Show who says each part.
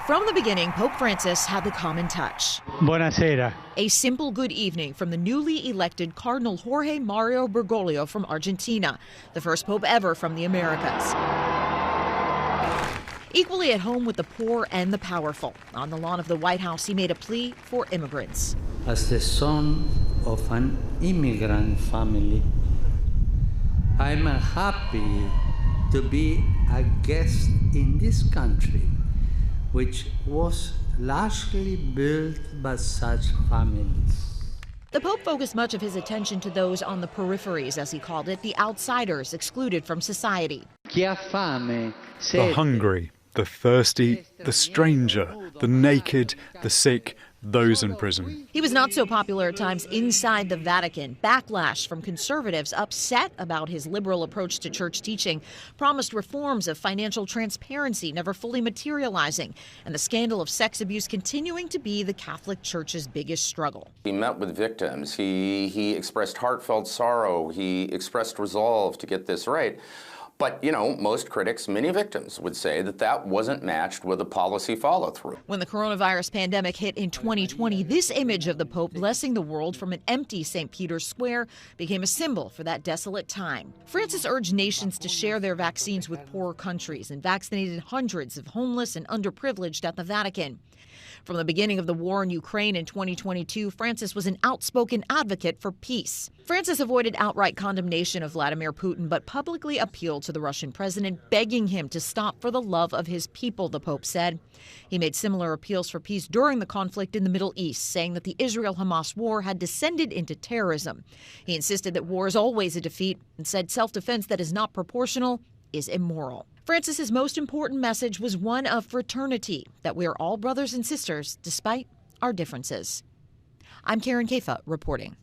Speaker 1: From the beginning, Pope Francis had the common touch.
Speaker 2: Buonasera.
Speaker 1: A simple good evening from the newly elected Cardinal Jorge Mario Bergoglio from Argentina, the first pope ever from the Americas. Equally at home with the poor and the powerful. On the lawn of the White House, he made a plea for immigrants.
Speaker 3: As the son of an immigrant family, I'm happy to be a guest in this country, which was largely built by such families.
Speaker 1: The Pope focused much of his attention to those on the peripheries, as he called it, the outsiders excluded from society.
Speaker 2: Chi ha fame,
Speaker 4: The
Speaker 2: sete.
Speaker 4: hungry, the thirsty, the stranger, the naked, the sick, those in prison.
Speaker 1: He was not so popular at times inside the Vatican. Backlash from conservatives upset about his liberal approach to church teaching, promised reforms of financial transparency never fully materializing, and the scandal of sex abuse continuing to be the Catholic Church's biggest struggle.
Speaker 5: He met with victims. He expressed heartfelt sorrow. He expressed resolve to get this right. But, you know, most critics, many victims, would say that that wasn't matched with a policy follow-through.
Speaker 1: When the coronavirus pandemic hit in 2020, this image of the Pope blessing the world from an empty St. Peter's Square became a symbol for that desolate time. Francis urged nations to share their vaccines with poorer countries and vaccinated hundreds of homeless and underprivileged at the Vatican. From the beginning of the war in Ukraine in 2022, Francis was an outspoken advocate for peace. Francis avoided outright condemnation of Vladimir Putin, but publicly appealed to the Russian president, begging him to stop for the love of his people, the Pope said. He made similar appeals for peace during the conflict in the Middle East, saying that the Israel-Hamas war had descended into terrorism. He insisted that war is always a defeat and said self-defense that is not proportional is immoral. Francis's most important message was one of fraternity, that we are all brothers and sisters despite our differences. I'm Karen Kefa reporting.